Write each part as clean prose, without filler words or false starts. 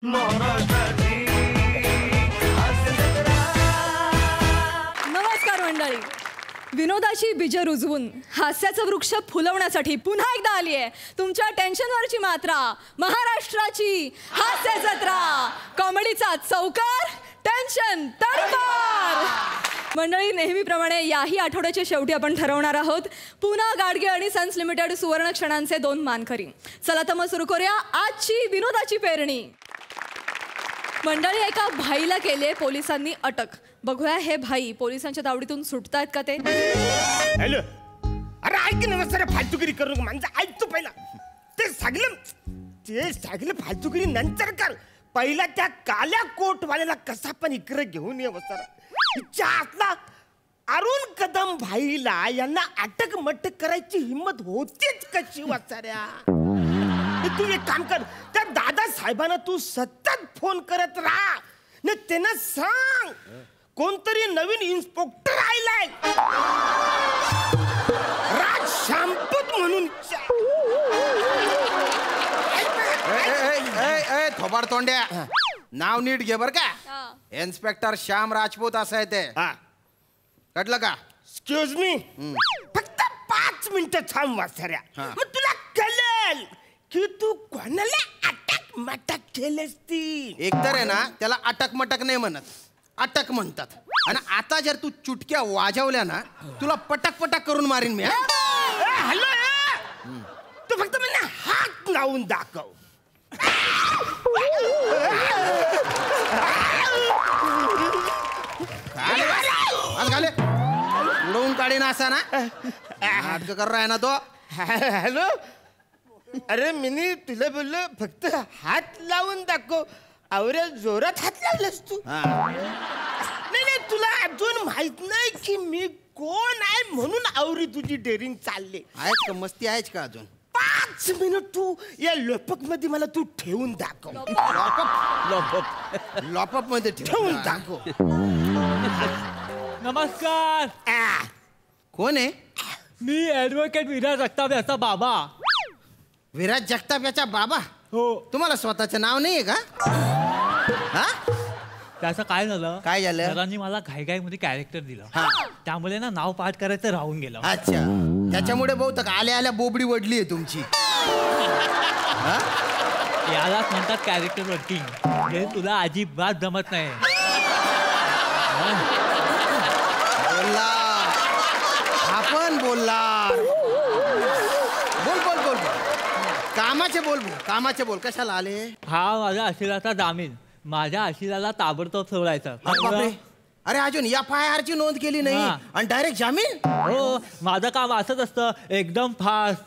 नमस्कार मंडळी. विनोदाची बीज रुजवून हास्याचा वृक्ष फुलवण्यासाठी पुन्हा एकदा आली आहे तुमच्या टेन्शनवरची मात्रा, महाराष्ट्राची हास्य जत्रा. कॉमेडीचा चौकार, टेन्शन तडपार. मंडळी, नेहमीप्रमाणे याही आठवड्याच्या शेवटी आपण ठरवणार आहोत पूना गाडगे आणि सन्स लिमिटेड सुवर्ण क्षणांचे 2 मानकरी. चला तर मग सुरू करूया आजची विनोदाची पेरणी. मंडळी, एका भाईला केले पोलिसांनी अटक. बघूया हे भाई पोलिसांच्या तावडीतून सुटतायत का ते. हॅलो, अरे ऐक ना सर, फालतूगिरी करू नको. म्हणजे ऐक तू पहिला ते सगळं फालतूगिरी नंतर कर. पहिला त्या काल्या कोटवाल्याला कसा पण इकडे घेऊन ये वसरा. आतला अरुण कदम भाईला यांना अटक मटक करायची हिम्मत होतीच कशी वसाऱ्या. तू एक काम कर, त्या दादा साहेबांना तू सतत फोन करत राहा न त्यांना सांग कोणतरी नवीन इन्स्पेक्टर आलाय राज शांपूत म्हणून. थोबाड तोंड्या, नाव नीट घे बर का. इन्स्पेक्टर श्याम राजपूत असं आहे ते. कटलं का? एक्सक्यूज मी, फक्त 5 मिनिटं थांब वासऱ्या. मग तुला कळेल की तू कोणाला अटक मटक केलेस ती. एकतर आहे ना, त्याला अटक मटक नाही म्हणत, अटक म्हणतात. आणि आता जर तू चुटक्या वाजवल्या ना, तुला पटक पटक करून मारीन मी. हॅलो, तू फक्त मला हात लावून दाखव. उडवून काढीन असा ना नाटक कर रहा है ना तो. हॅलो, अरे मिनी तुला बोललो फक्त हात लावून दाखव. आवऱ्या जोरात हात लावलास तू. नाही, तुला अजून माहित नाही की मी कोण आहे म्हणून आवरी तुझी डेअरिंग चालली. आहेच का मस्ती आहेच का अजून? 5 मिनिट तू या लॉपअप मध्ये मला तू ठेवून दाखव. लॉपअप मध्ये ठेवून दाखव. नमस्कार. कोण आहे? मी ॲडव्होकेट विराज जगताप याचा बाबा. विराज जगताप याचा बाबा? हो. तुम्हाला स्वतःचं नाव नाहीये का? हा, त्याचं काय झालं? काय झालं? सरांनी मला घाईघाईमध्ये कॅरेक्टर दिलं, त्यामुळे ना नाव पाठ करायचं राहून गेलं. अच्छा, त्याच्यामुळे बहुतेक आल्या आल्या बोबडी वडली आहे तुमची. यालाच म्हणतात कॅरेक्टर वर्किंग. हे तुला अजिबात जमत नाही. बोलला आपण बोलला. बोल बोल बोल कामाचे बोल. कामाचे बोल. कशाला आले? हा माझ्या अशिलाचा जामीन. माझ्या अशिलाला ताबडतोब सोडायचं. अरे अजून FIR ची नोंद केली नाही आणि डायरेक्ट जामीन? हो, माझं काम असंच असतं, एकदम फास्ट.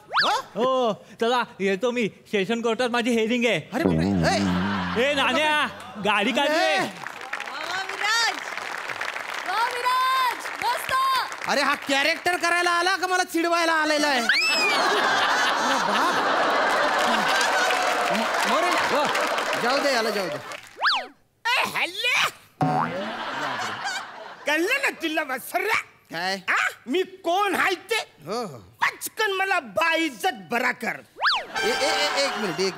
हो, चला येतो मी. सेशन कोर्टात माझी हेअरिंग आहे. अरे बापरे. हे नाण्या, गाडी काढले. अरे हा कॅरेक्टर करायला आला का मला चिडवायला आलेला आहे? जाऊ दे, याला जाऊ दे. कळलं ना तुला वसऱ्या? काय? मी कोण आहे ते? हो, पचकन मला बाइज्जत बरा कर. एक मिनिट.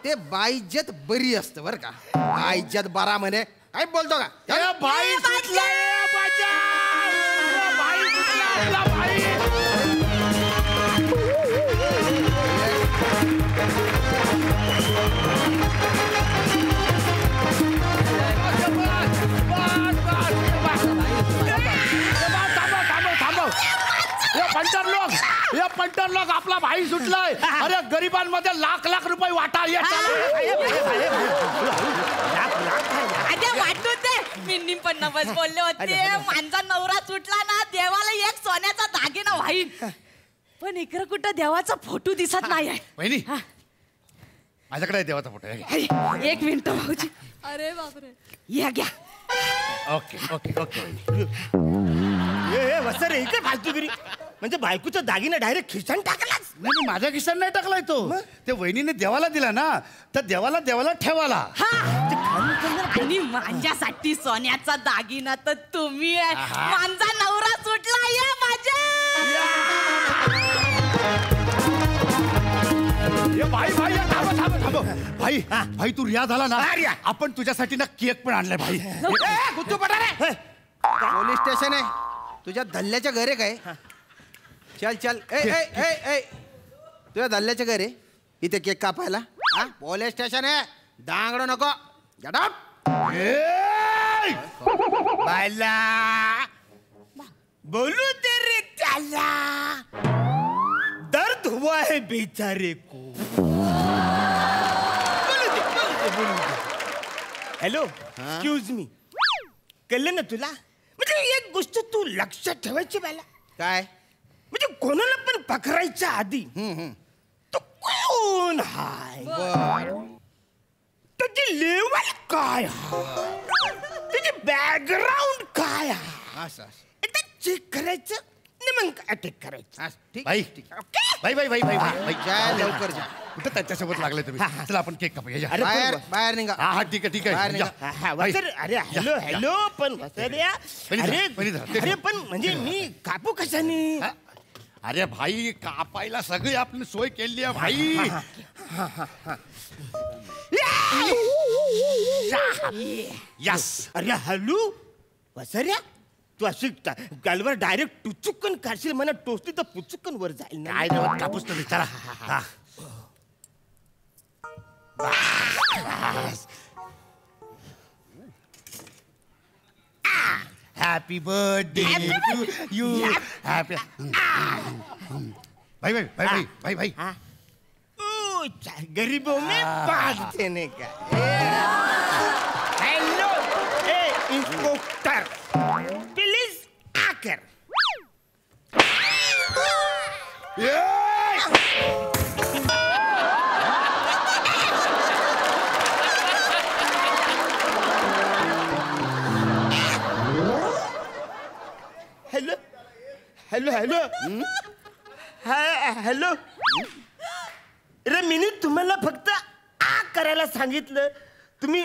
ते बाइज्जत बरी असतं बर का. बाइज्जत बरा म्हणे काय बोलतो का? बाई पंटर लोक आपला भाई सुटलाय. अरे गरिबांमध्ये लाख लाख रुपये वाटा. वाटू दे. मी निम्पन्न बस बोलले होते. माझा नवरा सुटला ना, देवाला एक सोन्याचा दागिना वाहीन. पण इकडं कुठं देवाचा फोटो दिसत नाही आहे. बहिणी, माझ्याकडे देवाचा फोटो आहे. 1 मिनिट भाऊजी. अरे बापरे, या घ्या. Okay okay okay. वसर हे काय फालतूगिरी. म्हणजे बायकोचा दागिना डायरेक्ट खिशान टाकलाच? नाही, माझ्या खिशात नाही टाकलाय तो. ते वहिनीने देवाला दिला ना, तर देवाला ठेवाला. आणि माझ्यासाठी सोन्याचा दागिना तर तुम्ही आहे. माझा नवरा सुटला या माझ्या. भाई भाई भाई भाई तू रिया झाला ना हा, रिया. आपण तुझ्यासाठी ना केक पण आणलाय भाई. गुच्चू पडा रे पोलीस स्टेशन आहे तुझ्या धल्ल्याच्या घर आहे काय चल चल ए ए ए ए तुझ्या धल्ल्याच्या घर आहे इथे केक कापायला हा पोलीस स्टेशन आहे दांगडो नको गेट आउट ए! बाला बोलू दे रे त्याला दर्द हुआ है बेचारे को हॅलो एक्सक्यूज मी कळलं ना तुला म्हणजे एक गोष्ट तू लक्षात ठेवायची बाला काय म्हणजे कोणाला पण पकडायच्या आधी तो कोण हाय त्याची लेवल काय हाय त्याची बॅकग्राऊंड काय हाय असं असं एकदा चेक करायचं आणि मग अटॅक करायचं असं, ठीक भाई भाई भाई भाई भाई भाई जा लवकर जा कुठं त्याच्यासोबत लागले तुम्ही चला आपण केक कापूया या. अरे बाहेर पण- बाहेर निघा हा हा ठीक आहे ठीक बाहेर आहे निघा. या. हा, वसर, अरे हॅलो हॅलो पण वसर्या पहिली धरा, अरे पहिली धरा, ते अरे धरा. पण म्हणजे मी कापू कशाने हा? अरे भाई कापायला सगळी आपण सोय केली आहे भाई. यस अरे हॅलो वसर्या तू अशी गालवर डायरेक्ट टुचुकन काढशील मला टोचली तर पुचुकन वर जाईल ना काय रे कापूस तुम्ही चला हा. Happy birthday to you happy भाई भाई भाई भाई भाई भाई हाँ? ओ, गरीबों में बांट देने का हेलो ए इंस्पेक्टर प्लीज आकर हेलो हेलो हेलो हॅलो अरे मी तुम्हाला फक्त आ करायला सांगितलं तुम्ही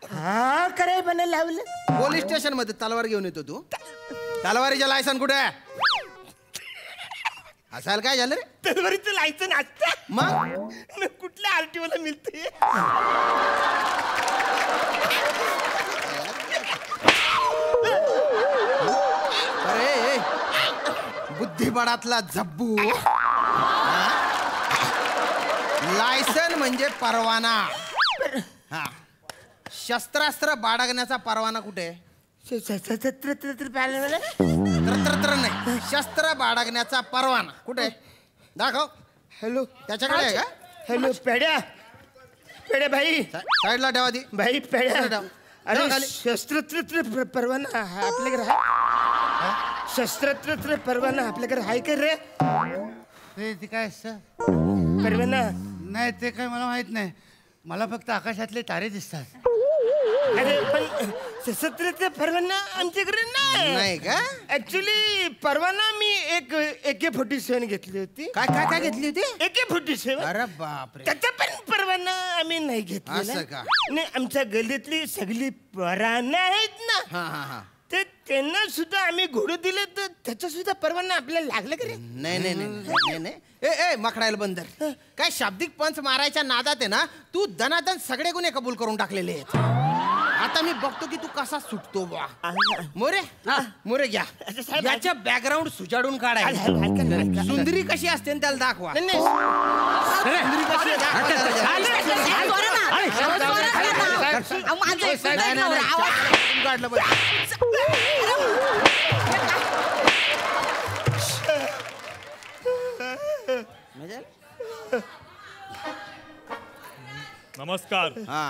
हा करायला बनायला लावलं पोलीस स्टेशन मध्ये तलवार घेऊन येतो तू तलवारीच्या लायसन कुठे आहे असायला काय झालं रे तलवारीचं लायसन असतं मग कुठल्या आरटीओला मिळते अरे ए, बुद्धिबळातला झब्बू लायसन म्हणजे परवाना हा शस्त्रास्त्र बाळगण्याचा परवाना कुठे आहे? तर नाही शस्त्र बाळगण्याचा परवाना कुठे आहे? दाखव हॅलो त्याच्याकडे आहे का हॅलो पेड्या पेड्या भाई साईडला ठेवा ती भाई पेड्या ठेव. अरे ठेव खाली. शस्त्रत्र परवाना आपल्याकडे आहे शस्त्रत्र परवाना आपल्याकडे आहे का रे ते काय असतं परवाना नाही ते काय मला माहित नाही मला फक्त आकाशातले तारे दिसतात अरे पण सशस्त्र परवाना आमच्याकडे नाही नाही का ऍक्च्युली परवाना मी एक AK-47 घेतली होती काय काय काय घेतली होती AK-47 अरे बापरे त्याचा पण परवाना आम्ही नाही घेतलेला असं का? नाही आमच्या गल्लीतली सगळी पराना आहेत ना हा हा हा ते त्यांना सुद्धा आम्ही घोडं दिलं तर त्याचा सुद्धा परवाना आपल्याला लागला का रे नाही नाही नाही नाही नाही ए ए मखडायला बंदर काय शाब्दिक पंच मारायच्या नादात आहे ना तू दनादन सगळे गुन्हे कबूल करून टाकलेले आहेत आता मी बघतो की तू कसा सुटतो बा मोरे मोरे घ्या अच्छा, साहेब, याच्या बॅकग्राऊंड सुजाडून ऐका काढायला ना, ऐका ना. सुंदरी कशी असते ना त्याला दाखवा नाही, नाही. सुंदरी कशी आहे दाखवा त्याला. काढलं बरं. नमस्कार हा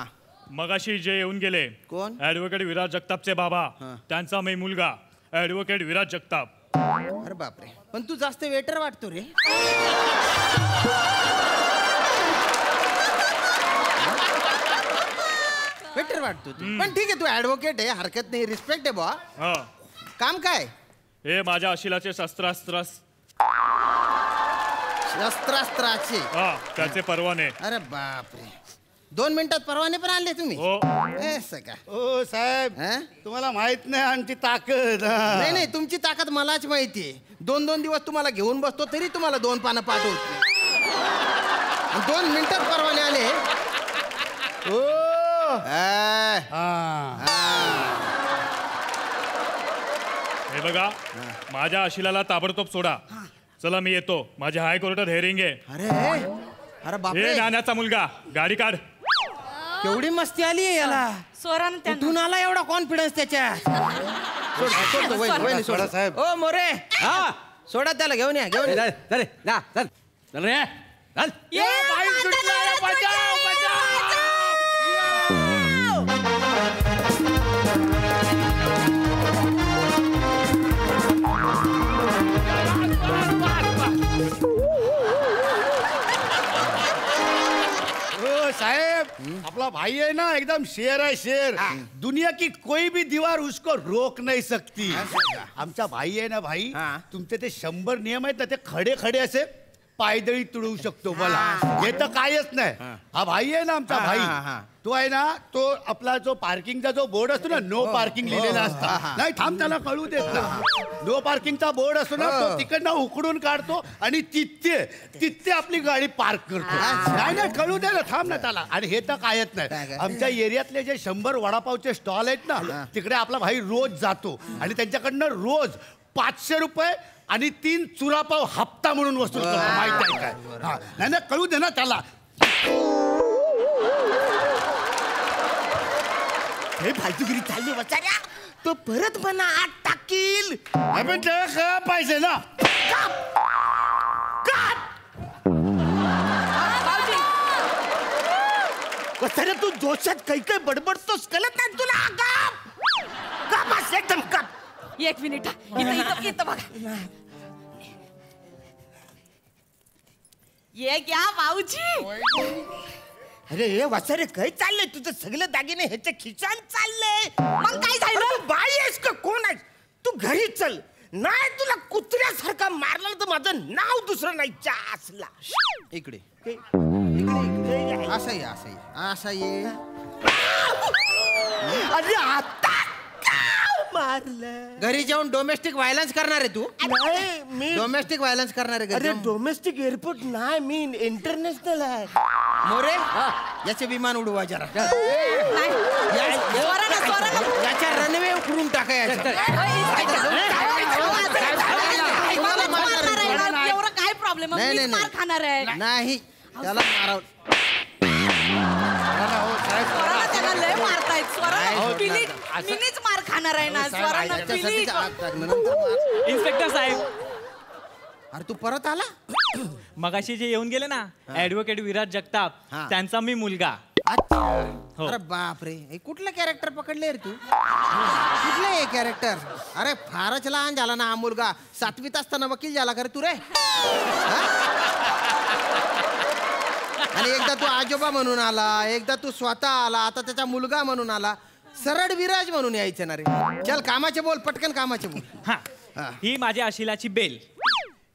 मगाशी जे येऊन गेले कोण? ऍडव्होकेट विराज जगतापचे बाबा त्यांचा मी मुलगा ऍडव्होकेट विराज जगताप अरे बापरे पण तू जास्त वेटर वाटतो रे वेटर वाटतो तू पण ठीक आहे तू ऍडव्होकेट आहे हरकत नाही रिस्पेक्ट आहे बा हा काम काय हे माझ्या अशिलाचे शस्त्रास्त्र शस्त्रास्त्राचे हा त्याचे परवाने अरे बापरे 2 मिनिटात परवाने पण आणले तुम्ही हो असं का ओ साहेब हा? तुम्हाला माहित नाही आमची ताकद नाही नाही तुमची ताकद मलाच माहितीये 2-2 दिवस तुम्हाला घेऊन बसतो तरी तुम्हाला 2 पानं पाठवत नाही. आणि 2 मिनिटात परवाने आले. ओ आ, हा. हे बघा माझ्या आशिलाला ताबडतोब सोडा. चला मी येतो. माझ्या हायकोर्टात हेअरिंग आहे. अरे अरे हे बापरे, नाण्याचा मुलगा गाडी काढ. केवढी मस्ती आली आहे याला. स्वरानं त्यांना कुठून आला एवढा कॉन्फिडन्स त्याच्या. सोड, सोड, सोड, वहिनी, सोड. सोडा साहेब. ओ मोरे, हा सोडा त्याला, घेऊन या, घेऊन या. चल जा चल चल रे चल. ओ साहेब, आपला भाई है ना एकदम शेर है शेर. दुनिया की कोई भी दीवार उसको रोक नहीं सकती. आमचा भाई आहे ना भाई, तुमचे ते 100 नियम आहेत ना, ते खडे खडे असे पायदळी तुडवू शकतो. मला हे तर कायच नाही. हा भाई आहे ना आमचा भाई, तो आहे ना, तो आपला जो पार्किंगचा जो बोर्ड असतो ना, नो पार्किंग लिहिलेला असता. नाही थांब, त्याला कळू देत ना. नो पार्किंगचा बोर्ड असतो ना, तो तिकडनं उकडून काढतो आणि तिथे आपली गाडी पार्क करतो. नाही नाही, कळू दे ना, थांब ना त्याला. आणि हे तर कायच नाही. आमच्या एरियातले जे 100 वडापावचे स्टॉल आहेत ना, तिकडे आपला भाई रोज जातो आणि त्यांच्याकडनं रोज 500 रुपये आणि 3 चुरापाव हप्ता म्हणून वसूल करतो. माहिती आहे काय? हा, नाही नाही, कळू दे ना त्याला. हे फालतूगिरी चालली वसाऱ्या. तो परत मला आत टाकील. आपण त्याला काय पाहिजे ना. वसाऱ्या, तू जोशात काही काही बडबडतोस, कळत नाही तुला. काप असं एकदम काप. एक मिनिट हा. इथं बघा. ये क्या भाऊजी. अरे हे वसारे काय चाललंय तुझं? सगळे दागिने ह्याच्या खिशात चाललंय. मग काय झालं? अरे तू बाई आहेस का कोण आहेस? तू घरी चल. नाही तुला कुत्र्यासारखा मारला तर माझं नाव दुसरं नाही चासला. इकडे इकडे. असं ये, असं ये, असं ये. अरे आता का मारलं? घरी जाऊन डोमेस्टिक व्हायलन्स करणार आहे तू? नाही मी डोमेस्टिक व्हायलन्स करणार आहे घरी अरे जाऊन? डोमेस्टिक एअरपोर्ट नाही, मी इंटरनॅशनल आहे. मोरे, याचे विमान उडवा जरा. नाही. स्वरानं याच्या रनवे उकडून टाका याच्या. एवढं काय प्रॉब्लेम नाही, नाही, मार खाणार आहे. नाही, त्याला माराव. स्वराला त्यांना लय मारतायत. नाही, स्वराला होत नाही. मिनीच मार खाणार आहे ना. स्वरानं याच्यासाठीच पिलीच. आग टाकणं, नंतर मार. इन्स्पेक्टर साहेब, अरे तू परत आला? मगाशी जे येऊन गेले ना ऍडव्होकेट विराज जगताप, हा. त्यांचा मी मुलगा. अच्छा. हो. अरे बापरे, हे कुठलं कॅरेक्टर पकडले रे तू? कुठलं हे कॅरेक्टर? अरे फारच लहान झाला ना हा मुलगा. 7वीत असताना वकील झाला का रे तू रे? हा? आणि एकदा तू आजोबा म्हणून आला, एकदा तू स्वतः आला, आता त्याचा मुलगा म्हणून आला. सरळ विराज म्हणून यायचं ना रे. चल कामाचे बोल, पटकन कामाचे बोल. हा, ही माझ्या आशिलाची बेल.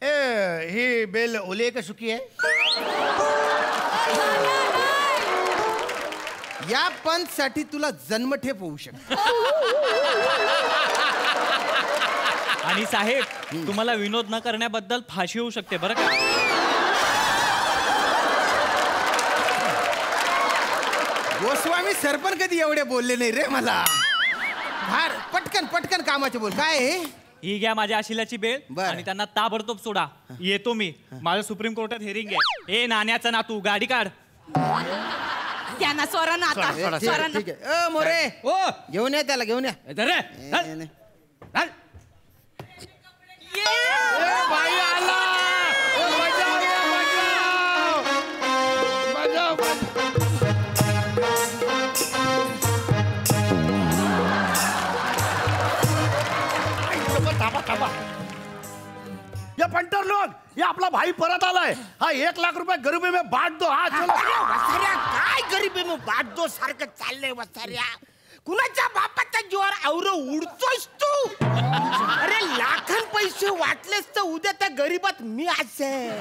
ही बेल ओली आहे का सुकी आहे? या पंचसाठी तुला जन्मठेप होऊ शकतो. आणि साहेब, तुम्हाला विनोद न करण्याबद्दल फाशी होऊ शकते बरं का. गोस्वामी सर पण कधी एवढे बोलले नाही रे मला. फार पटकन पटकन कामाचे बोल. काय आहे? ही घ्या माझ्या आशिलाची बेल बरं. आणि त्यांना ताबडतोब सोडा. येतो मी. माझं सुप्रीम कोर्टात हेअरिंग आहे. ए नाण्याचा नातू, गाडी काढ. त्यांना स्वरानं आता ठीक आहे, स्वरानं ठीक आहे. मोरे, ओ घेऊन या त्याला, घेऊन या. रे नाही, नाही. बाई आला. बजाव रे, बजाव. थांबा. या पंटर लोक, ये आपला भाई परत आलाय. हा 1 लाख रुपये गरीबी में बांट दो. हा चलो. वसाऱ्या काय गरीबी मग बाटदो सारखं चाललंय वसाऱ्या. कुणाच्या बापाच्या जीवावर आवर उडतोयस तू? अरे लाखान पैसे वाटलेस तर उद्या त्या गरीबात मी असेल.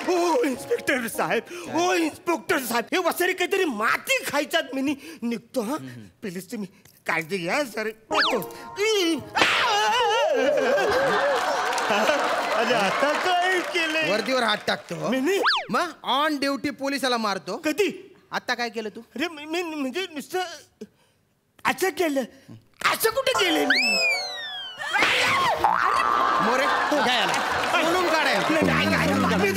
ओ इन्स्पेक्टर साहेब, ओ इन्स्पेक्टर साहेब, हे वसारी काहीतरी माती खायच्यात मी निघतो. हा प्लीज तुम्ही काळजी घ्या सर. अरे आता काय केलंय? वर्दीवर हात टाकतो मी नाही. मग ऑन ड्युटी पोलिसाला मारतो. कधी? आता काय केलं तू? अरे मी म्हणजे नुसतं असं केलं. असं कुठे केलं मी? मोरे काय आला? बोलून काढायला मी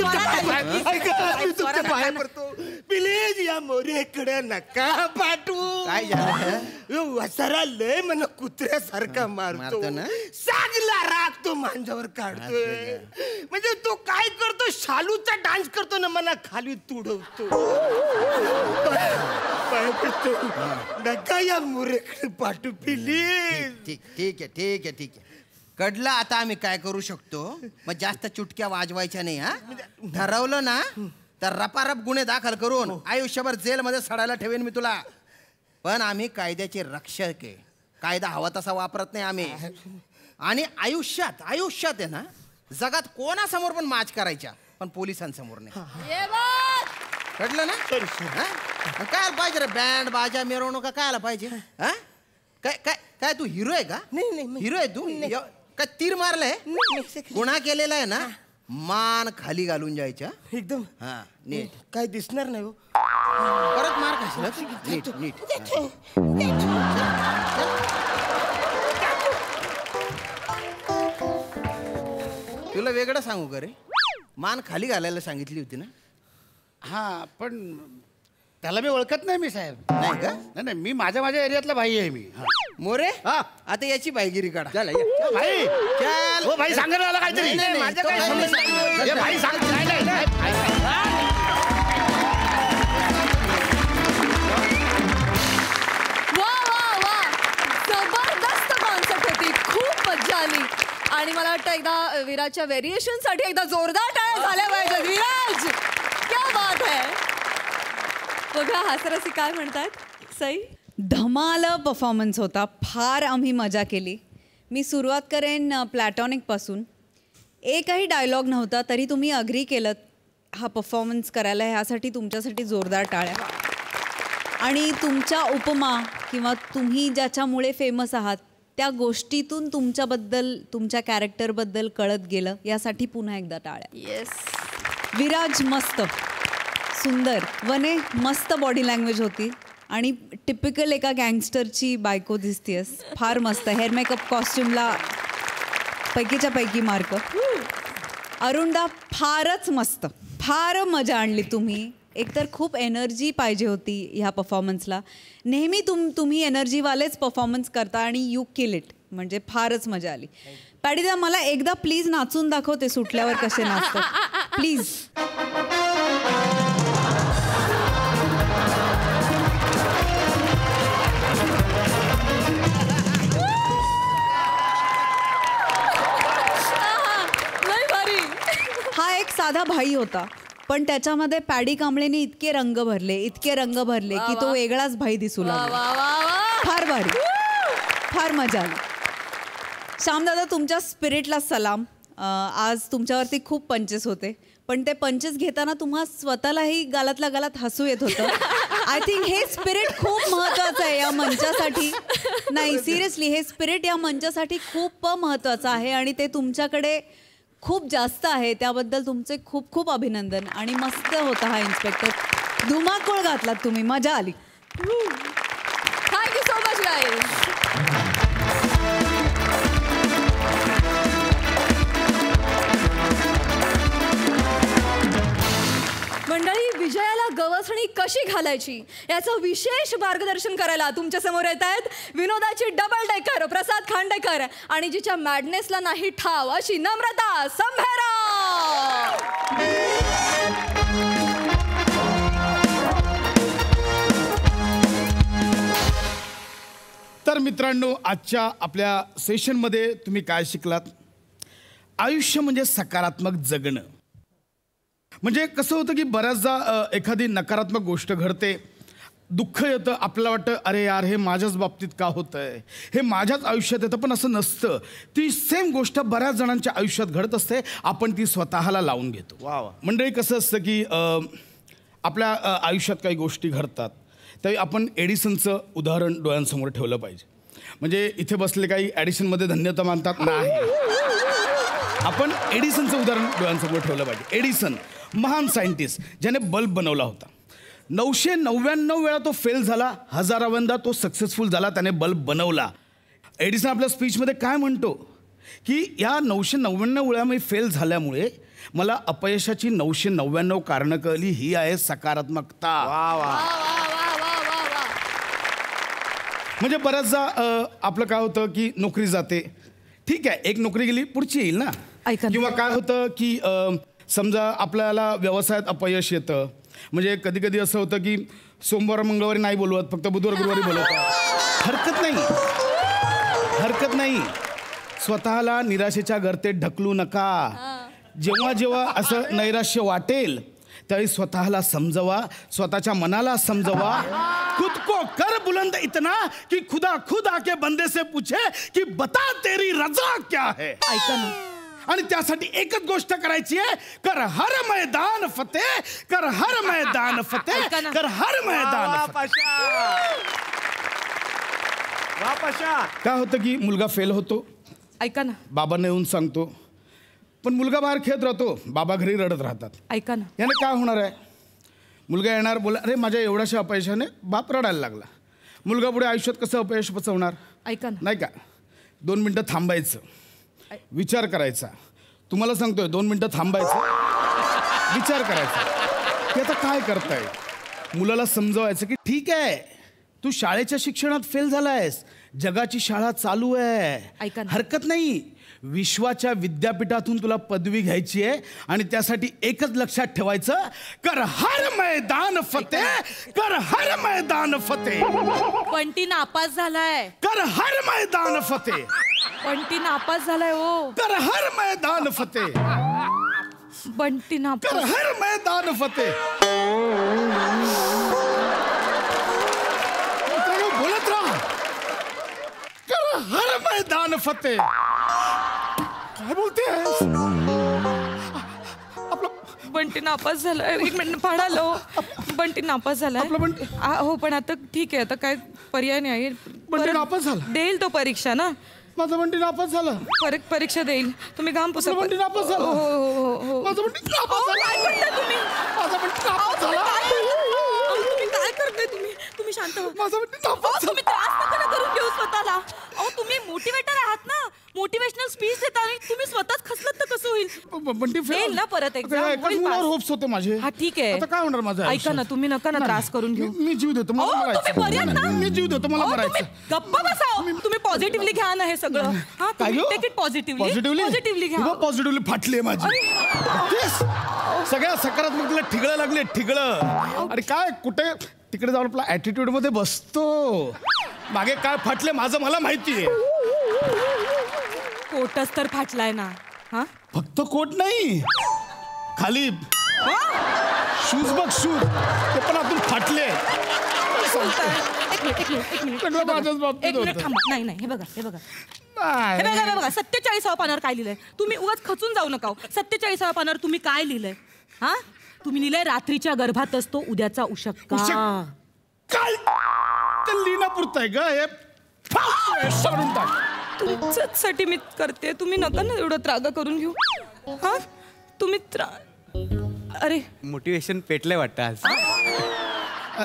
तुमच्या पाया पडतो. प्लीज या मोरेकडे नका पाठवू. काय झालं? वसारा लय मला कुत्र्यासारखा मारतो मारतो ना? सागला राग तो मांजावर काढतोय. म्हणजे तो काय करतो? शालूचा डान्स करतो ना, मला खाली तुडवतो. पाया पडतो. नका या मोरेकडे पाठवू प्लीज. ठीक आहे. कडला आता आम्ही काय करू शकतो? मग जास्त चुटक्या वाजवायच्या नाही. हा ठरवलं ना तर रपारप गुन्हे दाखल करून आयुष्यभर जेलमध्ये सडायला ठेवेन मी तुला. पण आम्ही कायद्याचे रक्षक आहे. कायदा हवा तसा वापरत नाही आम्ही. आणि आयुष्यात आहे ना, जगात कोणासमोर पण माच करायच्या, पण पोलिसांसमोर नाही. कळलं ना? काय पाहिजे रे? बँड बाजा मिरवणुका काय आला पाहिजे? हा काय काय काय तू हिरो आहे का? नाही. हिरो आहे तू? काय तीर मारलंय? गुन्हा केलेला आहे ना, मान खाली घालून जायच्या एकदम. हा नीट. काय दिसणार नाही हो. परत मार खाशील. नीट. तुला वेगळं सांगू का रे? मान खाली घालायला सांगितली होती ना. हा पण त्याला मी ओळखत नाही मी साहेब. नाही का? नाही मी माझ्या एरियातला भाई आहे मी. मोरे हा. आता याची बाईगिरी काढा. चला भाई चल. हो भाई सांगा मला काहीतरी. नाही, माझं तो काय काय संबंध नाही. नाही. हे भाई सांग. नाही. वा जबरदस्त कॉन्सेप्ट होती. खूप मज्जा आली. आणि मला वाटतं एकदा विराजच्या व्हेरिएशन साठी एकदा जोरदार टाळ्या झाल्या पाहिजेत. विराज क्या बात है. बघा हासरसी काय म्हणतात. सई धमाल परफॉर्मन्स होता. फार आम्ही मजा केली. मी सुरुवात करेन प्लॅटॉनिकपासून. एकही डायलॉग नव्हता तरी तुम्ही अग्री केलं हा परफॉर्मन्स करायला. ह्यासाठी तुमच्यासाठी जोरदार टाळ्या. आणि तुमच्या उपमा किंवा तुम्ही ज्याच्यामुळे फेमस आहात त्या गोष्टीतून तुमच्याबद्दल, तुमच्या कॅरेक्टरबद्दल कळत गेलं, यासाठी पुन्हा एकदा टाळ्या. येस. विराज मस्त, सुंदर. वने मस्त बॉडी लँग्वेज होती आणि टिपिकल एका गँगस्टरची बायको दिसतीयस. फार मस्त. हेअर मेकअप कॉस्ट्युमला पैकीच्या पैकी मार्क. अरुणदा फारच मस्त. फार मजा आणली तुम्ही. एकतर खूप एनर्जी पाहिजे होती ह्या परफॉर्मन्सला. नेहमी तुम्ही एनर्जीवालेच परफॉर्मन्स करता आणि यू किल इट. म्हणजे फारच मजा आली. पॅडीदा मला एकदा प्लीज नाचून दाखव ते सुटल्यावर कसे नाचतात प्लीज. हा एक साधा भाई होता पण त्याच्यामध्ये पॅडी कांबळेने इतके रंग भरले की तो वेगळाच भाई दिसू लागला. फार भारी. फार मजा आली. श्यामदादा तुमच्या स्पिरिटला सलाम. आज तुमच्यावरती खूप पंचेस होते पण ते पंचेस घेताना तुम्हा स्वतःलाही गालातल्या गालात हसू येत होतं. आय थिंक हे स्पिरिट खूप महत्त्वाचं आहे या मंचासाठी. नाही सिरियसली हे स्पिरिट या मंचासाठी खूप महत्त्वाचं आहे आणि ते तुमच्याकडे खूप जास्त आहे. त्याबद्दल तुमचे खूप खूप अभिनंदन. आणि मस्त होता हा इन्स्पेक्टर. धुमाकूळ घातलात तुम्ही. मजा आली. Thank you so much guys. मंडळी विजयाला गवसणी कशी घालायची याचं विशेष मार्गदर्शन करायला तुमच्या समोर येत आहेत विनोदाची डबल डेकर प्रसाद खांडेकर आणि जिच्या मॅडनेसला नाही ठाव अशी नम्रता संभेरा. तर मित्रांनो आजच्या आपल्या सेशनमध्ये तुम्ही काय शिकलात? आयुष्य म्हणजे सकारात्मक जगणं. म्हणजे कसं होतं की बऱ्याचदा एखादी नकारात्मक गोष्ट घडते, दुःख येतं, आपल्याला वाटतं अरे यार हे माझ्याच बाबतीत का होतंय, हे माझ्याच आयुष्यात येतं. पण असं नसतं. ती सेम गोष्ट बऱ्याच जणांच्या आयुष्यात घडत असते. आपण ती स्वतःला लावून घेतो. वा. मंडळी कसं असतं की आपल्या आयुष्यात काही गोष्टी घडतात त्यावेळी आपण एडिसनचं उदाहरण डोळ्यांसमोर ठेवलं पाहिजे. म्हणजे इथे बसले काही ॲडिशनमध्ये धन्यता मानतात नाही. आपण एडिसनचं उदाहरण डोळ्यांसमोर ठेवलं पाहिजे. एडिसन महान सायंटिस्ट ज्याने बल्ब बनवला होता. 999 वेळा तो फेल झाला, 1000व्यांदा तो सक्सेसफुल झाला, त्याने बल्ब बनवला. एडिसन आपल्या स्पीचमध्ये काय म्हणतो की या 999 वेळा मी फेल झाल्यामुळे मला अपयशाची 999 कारणं कळली. ही आहे सकारात्मकता. म्हणजे बऱ्याचदा आपलं काय होतं की नोकरी जाते, ठीक आहे, एक नोकरी गेली पुढची येईल ना. किंवा काय होतं की समजा आपल्याला व्यवसायात अपयश येतं. म्हणजे कधी कधी असं होतं की सोमवार मंगळवारी नाही बोलवत, फक्त बुधवार गुरुवारी बोलवतात. हरकत नाही. स्वतःला निराशेच्या गर्तेत ढकलू नका. जेव्हा जेव्हा असं नैराश्य वाटेल त्यावेळी स्वतःला समजवा, स्वतःच्या मनाला समजवा. खुद को कर बुलंद इतना कि खुदा खुद आके बंदे से पूछे कि बता तेरी रजा क्या है. ऐका ना. आणि त्यासाठी एकच गोष्ट करायची आहे, कर हर मैदान फतेह, कर हर मैदान फतेह, कर हर मैदान काय होतं की मुलगा फेल होतो, ऐका ना. बाबांना येऊन सांगतो, पण मुलगा बाहेर खेळत राहतो, बाबा घरी रडत राहतात. ऐका ना. याने काय होणार आहे? मुलगा येणार, बोला अरे माझ्या एवढ्याशा अपयशाने बाप रडायला लागला. मुलगा पुढे आयुष्यात कसं अपयश पचवणार? ऐका ना. नाही का? 2 मिनटं थांबायचं, विचार करायचा. तुम्हाला सांगतोय 2 मिनटं थांबायचं, विचार करायचा की आता काय करताय. मुलाला समजवायचं की ठीक आहे, तू शाळेच्या शिक्षणात फेल झालायस, जगाची शाळा चालू आहे, हरकत नाही. विश्वाच्या विद्यापीठातून तुला पदवी घ्यायची आहे आणि त्यासाठी एकच लक्षात ठेवायचं, कर हर मैदान फतेह, कर हर मैदान फतेह. बंटी नापास झालाय. कर हर मैदान फतेह. बंटी नापास झालाय. हो, कर हर मैदान फतेह. बंटी नापास. कर हर मैदान फतेह. बोलत राहा, कर हर मैदान फतेह. काय बोलते आपलं बंटी नापास झालाय. एक मिनिट पाडालो. बंटी नापास झालाय. हो, पण आता ठीक आहे, आता काय पर्याय नाही. बंटी नापास झाला. देईल तो परीक्षा ना. माझा बंटी नापास झाला. परीक्षा देईल. तुम्ही घाम पुसा. बंटी नापास झाला. हो हो हो. माझा बंटी नापास झाला. काय करताय तुम्ही? माझा बंटी नापास झाला. तुम्ही काय करताय? तुम्ही शांत व्हा. माझा बंटी नापास. तुम्ही त्रास नका करून घेऊ स्वतःला. अहो, तुम्ही मोटिवेटर आहात ना. मोटिवेशनल स्पीच देता आणि तुम्ही स्वतःच खचलत तर कसं होईल? बंटी फेल ना परत एक्झाम. होप्स होते माझे. हा ठीक आहे. आता काय होणार माझं? ऐका ना, तुम्ही नका ना त्रास करून घेऊ. मी जीव देतो, मला मरायचं. मी जीव देतो, मला मरायचं. गप्प बसा. तुम्ही पॉझिटिव्हली घ्या ना हे सगळं. हा, टेक इट पॉझिटिव्हली घ्या. पॉझिटिव्हली फाटली माझी. सगळ्या सकारात्मकतेला ठिगळं लागले, ठिगळं. अरे काय, कुठे तिकडे जाऊन आपला ऍटिट्यूड मध्ये बसतो. मागे काय फाटले माझं मला माहितीये. कोटच तर फाटलाय ना. हा, फक्त कोट नाही, खाली शूज बघ, शूज ते पण आतून फाटले. एक मिनिट थांबा. नाही, हे बघा. हे बघा 47व्या पानावर काय लिहिलंय. तुम्ही उगाच खचून जाऊ नका. 47व्या पानावर तुम्ही काय लिहिलंय? हा, तुम्ही लिहिलंय रात्रीच्या गर्भात असतो उद्याचा उशक्का. काय ते लिहिण्यापुरतं आहे ग हे. सोडून टाक. तुमच्यासाठी मी करते. तुम्ही नका ना एवढं त्रागा करून घेऊ. हा, तुम्ही अरे मोटिवेशन पेटलंय वाटतं आज.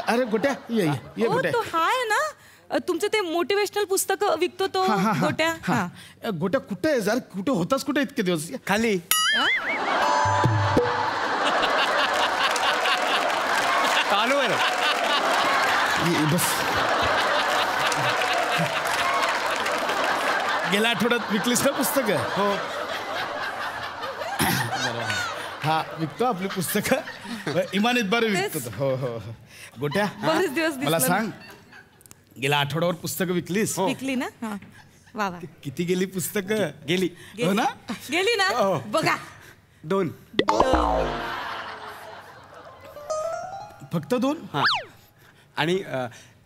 अरे गोट्या ये गोट्या. तो हाय ना तुमचं ते मोटिवेशनल पुस्तक विकतो तो गोट्या. गोट्या कुठे आहे? जर कुठे होतास, कुठे इतके दिवस? खाली. चालू आहे बस. गेल्या आठवड्यात विकलीस ना पुस्तक? हो. हा, विकतो आपली पुस्तकं इमानीत बरं विकतो. हो. गोट्या, बरेच दिवस मला सांग, गेल्या आठवड्यावर पुस्तकं विकलीस? विकली ना. वा. किती गेली पुस्तकं? गेली. हो ना? गेली ना. बघा 2. फक्त 2? हां. आणि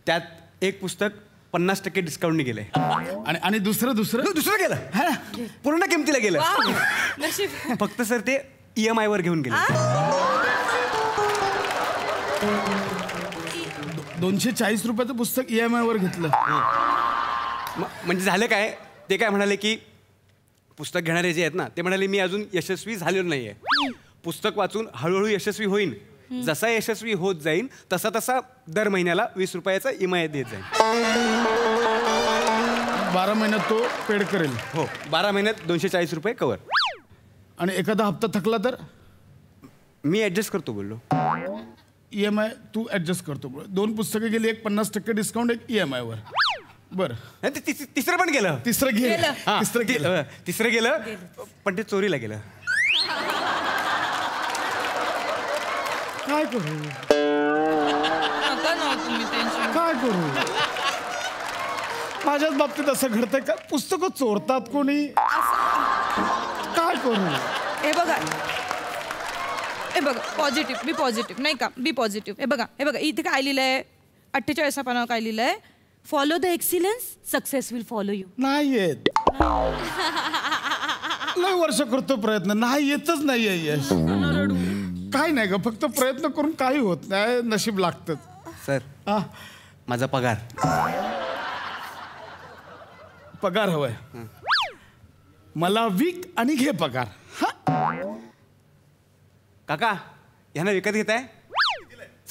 त्यात एक पुस्तक 50% डिस्काउंटने गेलंय. आणि दुसरं गेलं. हा, पूर्ण किमतीला गेलं. नशीब. फक्त सर ते EMI वर घेऊन गेले. 240 रुपयाचं पुस्तक EMI वर घेतलं. म्हणजे झालं काय, ते काय म्हणाले की पुस्तक घेणारे जे आहेत ना ते म्हणाले मी अजून यशस्वी झालेलो नाहीये. पुस्तक वाचून हळूहळू यशस्वी होईन. जसा यशस्वी होत जाईन तसा तसा दर महिन्याला 20 रुपयाचा EMI देत जाईन. 12 महिन्यात तो पेड करेल. हो 12 महिन्यात 240 रुपये कवर. आणि एखादा हप्ता थकला तर मी ऍडजस्ट करतो बोललो. EMI तू ऍडजस्ट करतो. 2 पुस्तकं गेली, एक 50% डिस्काउंट, एक EMI वर. बरं. नाही, ते तिसरं पण गेलं. तिसरं गेलं. हा, तिसरं गेलं. तिसरं गेलं पण ते चोरीला गेलं. काय करू काय करू माझ्याच बाबतीत असं घडतंय का? पुस्तकं चोरतात कोणी? काय करू? हे बघा पॉझिटिव्ह, बी पॉझिटिव्ह, नाही का, बी पॉझिटिव्ह. हे बघा इथे काय लिहिलंय, 48 पानावर काय लिहिलंय, follow the excellence, success will follow you. नाही येत. लय वर्ष करतो प्रयत्न, नाही येतच नाहीये यश. काय नाही ग, फक्त प्रयत्न करून काही होत नाही, नशीब लागतं. सर माझा पगार हवाय मला. विक आणि घे पगार. काका ह्यांना विकत घेताय?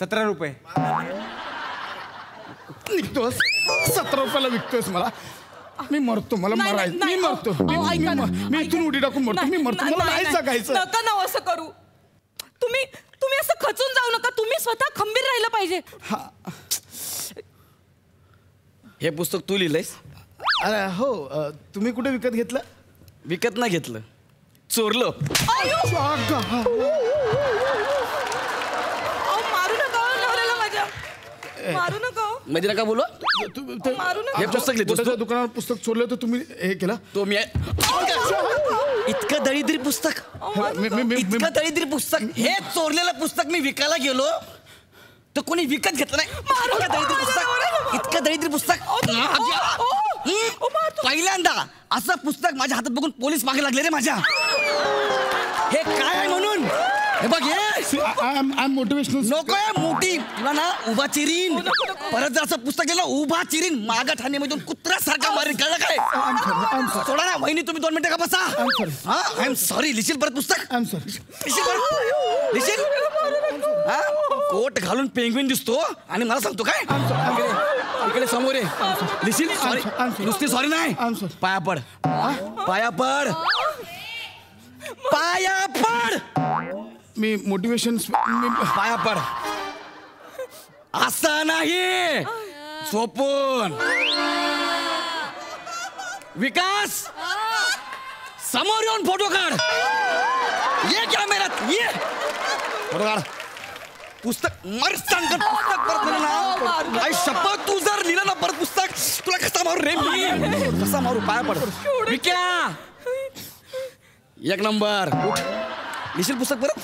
17 रुपये. निघतोस 17 रुपयाला विकतोयस मला? मी मरतो, मला मरायचं. मी मरतो, मी इथून उडी टाकून मरतो. मी मरतो, मला नाही जगायचं. नका ना असं करू. तुम्ही असं खचून जाऊ नका. तुम्ही स्वतः खंबीर राहिलं पाहिजे. हे पुस्तक तू लिहिलंयस? अरे हो. तुम्ही कुठे विकत घेतलं? विकत नाही घेतलं, चोरलं. मारू नका नवऱ्याला माझ्या, मारू नका. मध्ये नका बोलू. मारू नका. हे पुस्तक लिहितो. दुकानावर पुस्तक चोरलं तर तुम्ही हे केलं? तो मी इतकं दरिद्री पुस्तक, इतकं दरिद्री पुस्तक, हे चोरलेलं पुस्तक मी विकायला गेलो तर कोणी विकत घेतलं नाही. इतकं दरिद्री पुस्तक. पहिल्यांदा असं पुस्तक माझ्या हातात बघून पोलीस मागे लागले रे माझ्या. हे काय आहे म्हणून. हे बघ, हे मोटिवेशनल नको आहे. मोठी तुला ना उभा चिरीन. परत जर असं पुस्तक गेलं उभा चिरीन, मागा ठाण्यामधून कुत्र्यासारखा मारीन. कळलं काय? सोडा ना वहिनी, तुम्ही 2 मिनिटं का बसा. हा, आय एम सॉरी. लिहिशील परत पुस्तक? लिहिशील? हा, कोट घालून पेंग्विन दिसतो आणि मला सांगतो काय? इकडे समोर आहे. लिहिशील? सॉरी. नुसती सॉरी नाही, पाया पड. पाया पड. पाया पड. मी मोटिवेशन पाया पड. असं नाही, झोपून. विकास समोर येऊन फोटो काढ. ये कॅमेऱ्यात ये. फोटो काढ. पुस्तक मर सांगत पुस्तक परत लिहिलं ना. आई शपथ, तू जर लिहिलं ना परत पुस्तक, तुला कसा मारू रे मी? कसा मारू? पाया पड. विक्या 1 नंबर. लिहिशील पुस्तक परत?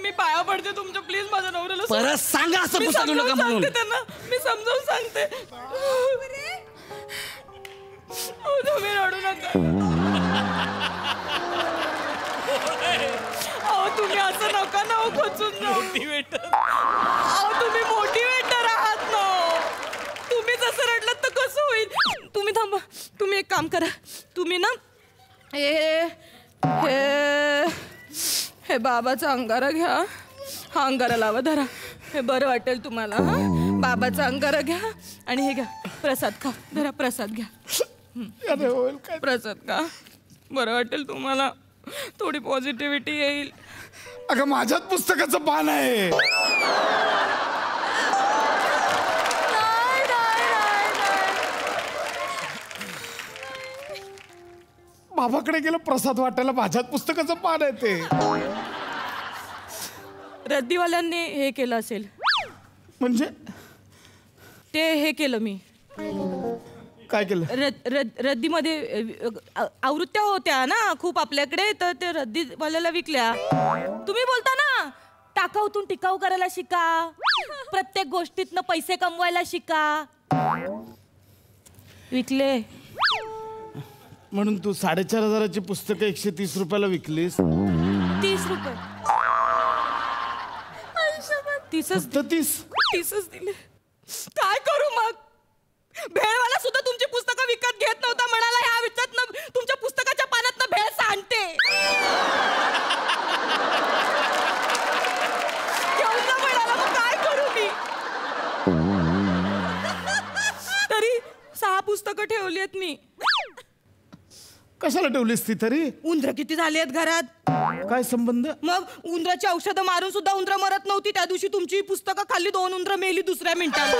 मी पाया पडते तुमच्या, प्लीज माझ्या नवऱ्याला. परत सांगा असं पुस्तक लिहू नका म्हणून. त्यांना मी समजावून सांगते. तुम्ही रडू नका. तुम्ही असं नका ना खचून जाऊ. तुम्ही मोटिवेटर आहात ना. तुम्हीच असं रडलात तर कसं होईल? तुम्ही थांबा. तुम्ही एक काम करा. तुम्ही ना हे बाबाचा अंगारा घ्या. हा अंगारा लावा, धरा. हे बरं वाटेल तुम्हाला. हा, बाबाचा अंगारा घ्या आणि हे घ्या प्रसाद खा. धरा प्रसाद घ्या. प्रसाद खा, बरं वाटेल तुम्हाला. थोडी पॉझिटिव्हिटी येईल. अगं माझ्याच पुस्तकाचं पान आहे. बाबाकडे गेलं प्रसाद वाटायला, माझ्यात पुस्तकाचं पान आहे ते. रद्दीवाल्यांनी हे केलं असेल. म्हणजे ते हे केलं मी. काय केलं? रद्दीमध्ये आवृत्त्या होत्या ना खूप आपल्याकडे, तर ते रद्दीवाल्याला विकल्या. तुम्ही बोलता ना टाकाऊतून टिकाऊ करायला शिका, प्रत्येक गोष्टीतनं पैसे कमवायला शिका. विकले. म्हणून तू 4,500ची पुस्तकं 130 रुपयाला विकलीस. 30 रुपये. 30च दिले. काय करू मग? भेळवाला सुद्धा तुमची पुस्तकं विकत घेत नव्हता. म्हणाला ह्या विचारत तुमच्या पुस्तकाच्या पानात भेळ सांडते. घेऊन जा म्हणाला, मग काय करू मी? तरी 6 पुस्तकं ठेवली आहेत मी. कशाला ठेवलीस ती तरी? उंदरं किती झाली आहेत घरात? काय संबंध? मग उंदराची औषधं मारून सुद्धा उंदरं मरत नव्हती. त्या दिवशी तुमची पुस्तकं खाल्ली, 2 उंदरं मेली दुसऱ्या मिनिटाला.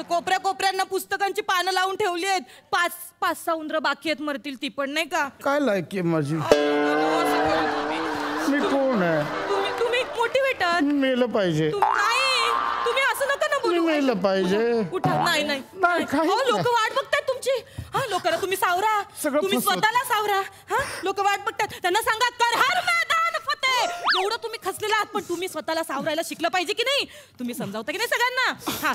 कोपऱ्या कोपऱ्यांना पुस्तकांची पानं लावून ठेवली आहेत. 5-6 उंदरं बाकी आहेत, मरतील ती पण, नाही का? काय लायकी आहे माझी? मी कोण आहे? तुम्ही मोटिवेटर. मेलं पाहिजे. नाही, तुम्ही असं नका ना बोलू. मेलं पाहिजे. उठा. नाही नाही लोक वाट बघतात तुमची. हा, लोकांना तुम्ही सावरा. तुम्ही स्वतःला सावरा. हा, लोक वाट बघतात. त्यांना सांगा कर हर मैदान फतेह. एवढं तुम्ही खचलेला आहात, पण तुम्ही स्वतःला सावरायला शिकलं पाहिजे की नाही? तुम्ही समजावता की नाही सगळ्यांना? हा,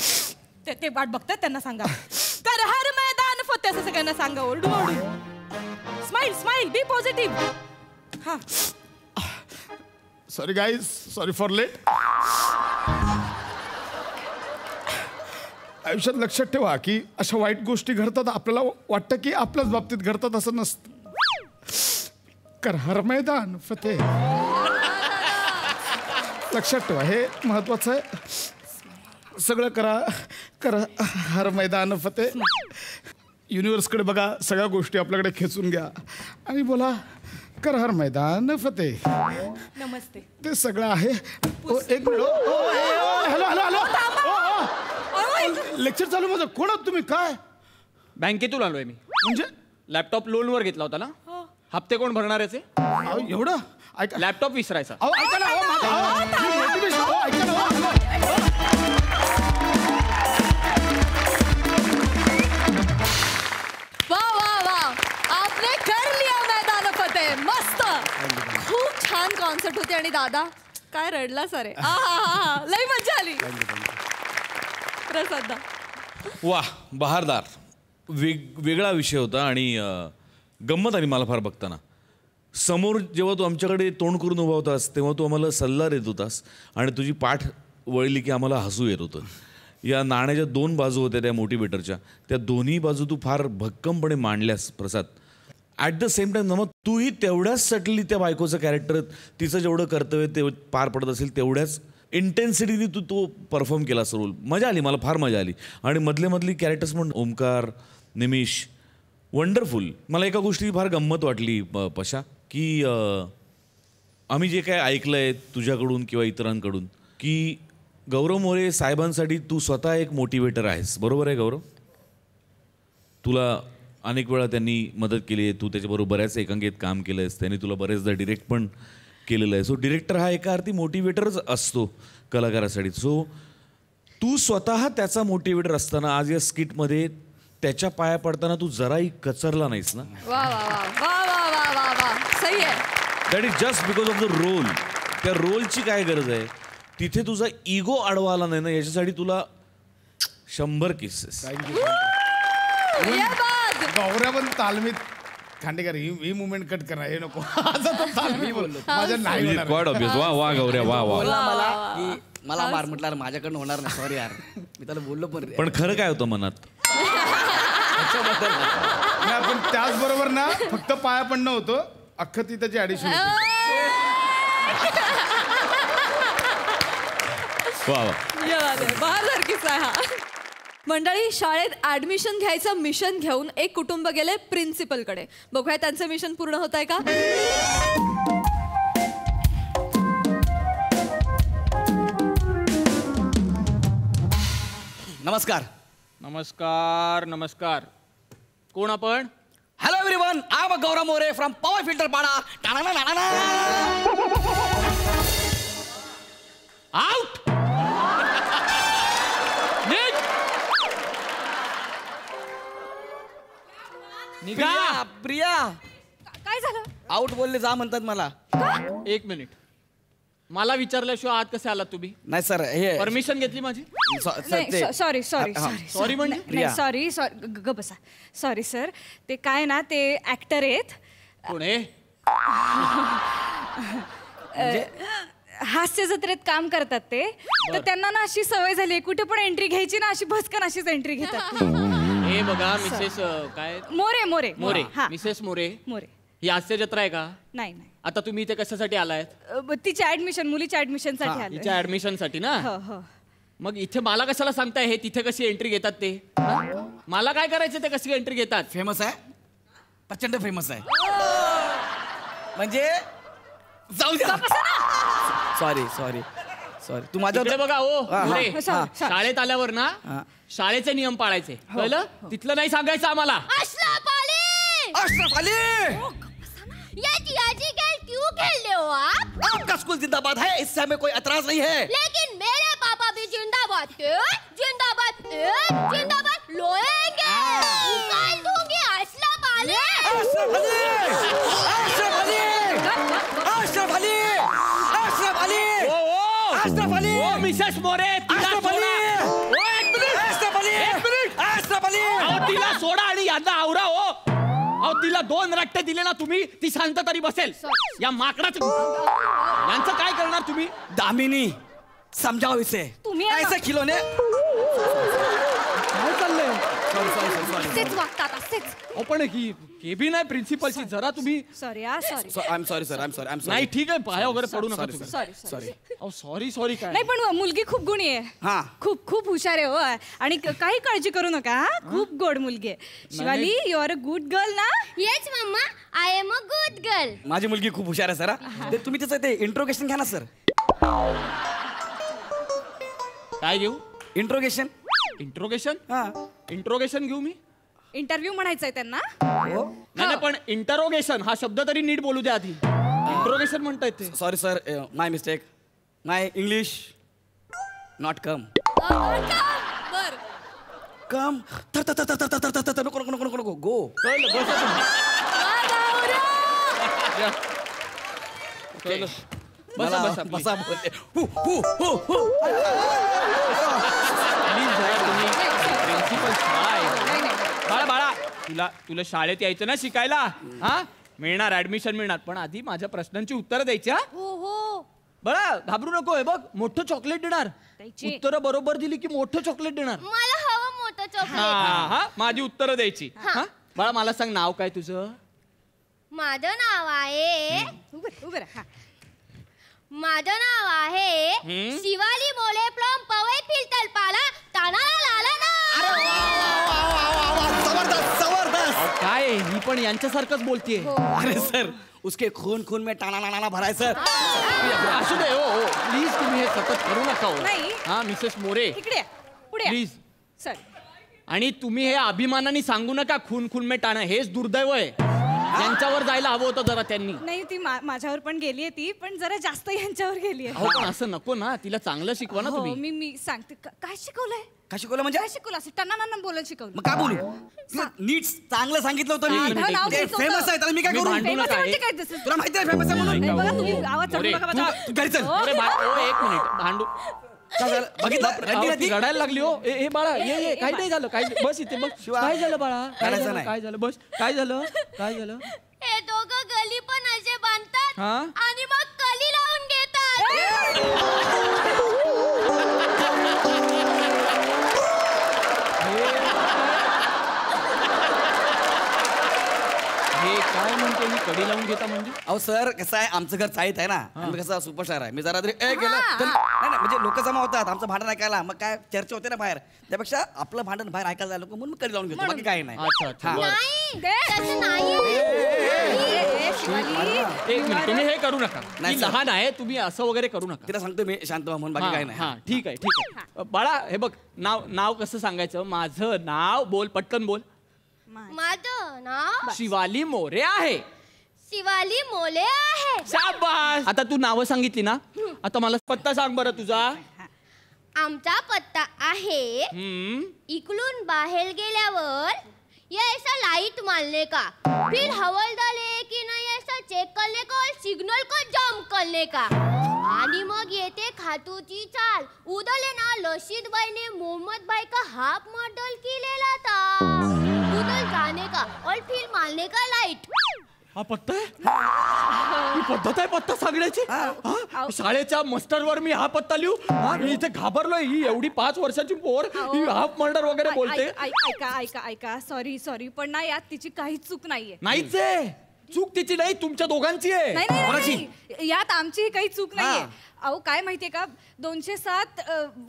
ते वाट बघतात, त्यांना सांगा कर हर मैदान फतेह. असं सगळ्यांना सांगा, ओरडून ओरडून. Smile smile, be positive. हा, sorry guys, sorry for late. आयुष्यात लक्षात ठेवा की अशा वाईट गोष्टी घडतात, आपल्याला वाटतं की आपल्याच बाबतीत घडतात, असं नसतं. कर हर मैदान फतेह. लक्षात ठेवा, हे महत्वाचं आहे. सगळं करा हर मैदान फतेह. युनिव्हर्सकडे बघा, सगळ्या गोष्टी आपल्याकडे खेचून घ्या आणि बोला कर हर मैदान फतेह. नमस्ते. ते सगळं आहे. एक minute. Hello hello hello. Lecture चालू माझं. कोण आहात तुम्ही? काय? बँकेतून आलोय मी. म्हणजे लॅपटॉप लोनवर घेतला होता ना, हप्ते कोण भरणार याचे? एवढं ऐका. लॅपटॉप विसरायचा. ऐका ना, ऐका ना. वाह वाह वाह, आपने कर लिया मैदान फतेह. मस्त, खूप छान कॉन्सर्ट होते. आणि दादा काय रडला सारे. लई मजा आली. प्रसाद. वाह, बहारदार. वेगळा विषय होता आणि गंमत आली मला फार बघताना. समोर जेव्हा तू आमच्याकडे तोंड करून उभा होतास तेव्हा तू आम्हाला सल्ला देत होतास आणि तुझी पाठ वळली की आम्हाला हसू येत होतं. या नाण्याच्या 2 बाजू होत्या त्या मोटिवेटरच्या. त्या दोन्ही बाजू तू फार भक्कमपणे मांडल्यास प्रसाद. ॲट द सेम टाइम मग तूही तेवढ्याच सटली त्या बायकोचं कॅरेक्टर, तिचं जेवढं कर्तव्य ते पार पडत असेल तेवढ्याच इंटेन्सिटीने तू तो परफॉर्म केलास रोल. मजा आली, मला फार मजा आली. आणि मधली कॅरेक्टर्स म्हणून ओमकार, निमिष, वंडरफुल. मला एका गोष्टी फार गंमत वाटली पशा, की आम्ही जे काय ऐकलं आहे तुझ्याकडून किंवा इतरांकडून, की गौरव मोरे साहेबांसाठी तू स्वतः एक मोटिवेटर आहेस. बरोबर आहे गौरव? तुला अनेक वेळा त्यांनी मदत केली आहे, तू त्याच्याबरोबर बऱ्याच एकांकित काम केलं आहेस, त्यांनी तुला बरेचदा डिरेक्ट पण केलेलं आहे. सो डिरेक्टर हा एका अर्थी मोटिवेटरच असतो कलाकारासाठी. सो तू स्वतः त्याचा मोटिवेटर असताना आज या स्किटमध्ये त्याच्या पाया पडताना तू जराही कचरला नाहीस ना. वा वा वा वा वा वा वा, सही आहे. That is just because of the role. त्या रोलची काय गरज आहे, तिथे तुझा इगो अडवा आला नाही ना, याच्यासाठी तुला 100 किसेस. गौऱ्या पण तालमीत खांडेकर ही मुवमेंट कट करणार, हे नको. तालमी बोललो माझ्या नाही. वा वा गौऱ्या वा वा. मला मार म्हटलं माझ्याकडनं होणार नाही, सॉरी यार. मी त्याला बोललो पण खरं काय होतं मनात? पण त्याचबरोबर ना फक्त पाया पडणं होतं, अख्खं ती त्याची ऍडिशन. वा वा, बहादर किस्सा हा. मंडळी, शाळेत ऍडमिशन घ्यायचं मिशन घेऊन एक कुटुंब गेले प्रिन्सिपलकडे. बघूया त्यांचं मिशन पूर्ण होत आहे का. नमस्कार. नमस्कार नमस्कार. कोण आपण? Hello everyone, I am Gaurav More from power filter पाडा. आउट. निघा. प्रिया, काय झालं? आउट बोलले जा म्हणतात मला. 1 मिनिट. मला विचारल्याशिवाय आत कसे आलात तुम्ही? नाही सर, हे परमिशन घेतली माझी? सॉरी सॉरी सॉरी म्हणजे सॉरी ग बसा. सॉरी सर, ते काय ना, ते ऍक्टर आहेत. कोण आहे? हास्य जत्रेत काम करतात ते. तर त्यांना ना अशी सवय झाली, कुठे पण एंट्री घ्यायची ना, अशी भस्कन अशीच एंट्री घेतात. हे बघा मिसेस काय मोरे मोरे मोरे हा मिसेस मोरे मोरे. ही हास्य जत्रा आहे का? नाही नाही आता तुम्ही इथे कशासाठी आलायत? तिच्या ऍडमिशन मुलीच्या ऍडमिशन साठी आलोय. तिच्या ऍडमिशन साठी ना? हो हो. मग इथे मला कशाला सांगताय हे तिथे कशी एंट्री घेतात ते? हा? मला काय करायचं ते कशी एंट्री घेतात? फेमस आहे, प्रचंड फेमस आहे. म्हणजे जाऊ द्या. Sorry sorry sorry. तू माझ्या इकडे बघा ओ मोरे, हा. शाळेत आल्यावर ना शाळेचे नियम पाळायचे कळलं? तिथलं नाही सांगायचं आम्हाला. अशरफ अली, अशरफ अली, ये जियाजी खेल क्यों खेल रहे हो आप? आपका स्कूल जिंदाबाद है, इससे हमें कोई एतराज नहीं है. लेकिन मेरे पापा भी जिंदाबाद थे, जिंदाबाद थे, जिंदाबाद लोएंगे, उकाल दूंगी अशरफ अली. अशरफ अली, अशरफ अली, अशरफ अली, अशरफ अली, अशरफ अली, ओ मिसेस मोरे, तिला अशरफ अली, सोडा. ओ, एक मिनिट. अशरफ अली, अशरफ अली. अहो, तिला सोडा आणि यांना आवरा हो. अहो तिला 2 रट्टे दिले ना तुम्ही, ती शांत तरी बसेल. या माकडाच यांचं काय करणार तुम्ही? दामिनी समजाओ इसे. तुम्ही ऐसे खिलौने. काय चाललंय? असेच वागतात असेच. पण ही केबिन आहे प्रिन्सिपलची, जरा तुम्ही. सॉरी हा sorry. I am sorry sir, I am sorry, I am नाही ठीक आहे, पाया वगैरे पडू नका तुम्ही. Sorry sorry. अहो सॉरी सॉरी काय नाही पण मुलगी खूप गुणी आहे. हा. खूप खूप हुशार आहे हो. आणि काही काळजी करू नका हा. खूप गोड मुलगी आहे. Shivali you are a good girl ना? Yes mamma, I am a good girl. माझी मुलगी खूप हुशार आहे सर. ते तुम्ही त्याचं ते इंट्रोगेशन घ्या ना सर. काय घेऊ? इंट्रोगेशन. इंट्रोगेशन? हा. इंट्रोगेशन घेऊ मी? इंटरव्ह्यू म्हणायचंय त्यांना. नाही पण इंटरोगेशन हा शब्द तरी नीट बोलू द्या आधी. इंट्रोगेशन म्हणतायत ते. Sorry sir, my mistake. My English not come. बर. कम. नको नको नको नको गो. कळलं, बसा तुम्ही. या. कळलं. बसा बसा please. बसा बोलते. हु हु हु हु. Please जरा तुम्ही प्रिन्सिपल बाळा बाळा तुला शाळेत यायचं ना शिकायला? हा मिळणार, ऍडमिशन मिळणार, पण आधी माझ्या प्रश्नांची उत्तरं द्यायची. हा हो हो. बाळा घाबरू नको. हे बघ मोठं चॉकलेट देणार. उत्तरं बरोबर दिली की मोठं चॉकलेट देणार. मला हवं मोठं चॉकलेट. हा माझी उत्तरं द्यायची. हा बाळा मला सांग नाव काय तुझं? माझं नाव आहे माझं नाव आहे शिवाली मोले फ्रॉम पवई फिल्टर पाला तानाला लाला ना. जबरदस्त जबरदस्त. काय ही पण यांच्यासारखंच बोलतीये. अरे सर उसके खून खून में टाना नाना भराय सर. असू दे हो प्लीज, तुम्ही हे सतत करू नका हो. नाही. हा मिसेस मोरे इकडे पुढे प्लीज. सॉरी. आणि तुम्ही हे अभिमानाने सांगू नका खून खून में टाणं, हेच दुर्दैव आहे. यांच्यावर जायला हवं होतं जरा त्यांनी. नाही ती माझ्यावर पण गेलीये ती, पण जरा जास्त यांच्यावर गेलीये. अहो पण असं नको ना, तिला चांगलं शिकवा ना हो तुम्ही. मी सांगते. काय शिकवलंय? काय शिकवलं म्हणजे? काय शिकवलं? असं टनाना बोलायला शिकवलं. मग काय बोलू? नीट चांगलं सांगितलं होतं मी. आधं नाव ते घ्यायचं होतं. फेमस आहे, त्याला मी काय मी करू? भांडू Famous नका. म्हणजे काय तसं? तुला माहिती आहे फेमस आहे म्हणून? नाही बघा तुम्ही आवाज चढवू मोरे, नका माझा. तू घरी चल. अरे एक मिनिट भांडू. काय झालं? बघितलं अहो, रडली ना ती ती? रडायला लागली हो. ए बाळा ये काही नाही झालं. काय बस इथे बस. काय झालं बाळा? रडायचं नाही. काय झालं? बस. काय झालं? काय झालं? हे दोघं गली पण असे बांधतात हा? आणि मग कली लावून घेतात. हे काय म्हणतो मी कडी लावून घेता म्हणजे? अहो सर कसं आहे, आमचं घर चाळीत आहे ना. आम्ही कसं सुपरस्टार आहे. मी जरा तरी केलं तर नाही नाही, म्हणजे लोक जमा होतात आमचं भांडण ऐकायला. मग काय चर्चा होते ना बाहेर, त्यापेक्षा आपलं भांडण बाहेर ऐकायला जायला म्हणून मी कडी लावून घेतो. बाकी काही नाही. अच्छा अच्छा बरं. नाही तसं नाही. एक मिनिट तुम्ही हे करू नका. नाही, ती सर. लहान आहे, तुम्ही असं वगैरे करू नका. तिला सांगतो मी शांत व्हा म्हणून, बाकी काही नाही. हा ठीक आहे ठीक आहे. बाळा हे बघ नाव कसं सांगायचं? माझं नाव बोल, पटकन बोल. माझं नाव शिवाली मोरे आहे. शिवाली मोले आहे. शाबास. आता तू नावं सांगितली ना, आता मला पत्ता सांग बरं तुझा. आमचा पत्ता आहे इकडून बाहेर गेल्यावर ये ऐसा लाइट मारने का, फिर हवलदार है कि नहीं ऐसा चेक करने का और सिग्नल को जंप करने का, आणि मग येते खातूची चाल. उधर ना लशीद भाई ने मोहम्मद भाई का हाफ मॉडल केलेला था. उधर जाने का और फिर मारने का लाइट. हा पत्ता आहे ही पद्धत आहे पत्ता सांगण्याची हा? शाळेच्या मस्टरवर मी हा पत्ता लिहू हा मी इथे घाबरलोय ही एवढी 5 वर्षाची पोर ही हाफ मर्डर वगैरे बोलते ऐका सॉरी पण ना यात तिची काहीच चूक नाहीये. नाहीच आहे चूक तिची नाही तुमच्या दोघांची आहे. नाही यात आमची काही चूक नाहीये. अहो काय माहितीये का 207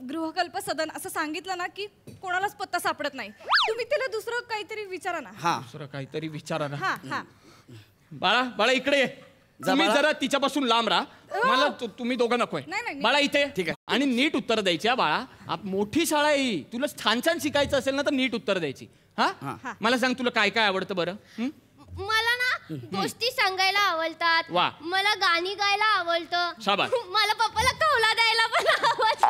गृहकल्प सदन असं सांगितलं ना की कोणालाच पत्ता सापडत नाही. तुम्ही तिला दुसरं काहीतरी विचारा ना. दुसरं काहीतरी विचारा ना. हा बाळा इकडे ये. तुम्ही जरा तिच्यापासून लांब राहा. मला तुम्ही दोघं नकोय. बाळा इथे ठीक आहे आणि नीट उत्तर द्यायची. बाळा मोठी शाळा आहे ही तुला छान छान शिकायचं असेल ना तर नीट उत्तर द्यायची. हा मला सांग तुला काय काय आवडतं बरं. मला ना गोष्टी सांगायला आवडतात. मला गाणी गायला आवडतं. मला पप्पाला कौला द्यायला पण आवडतं.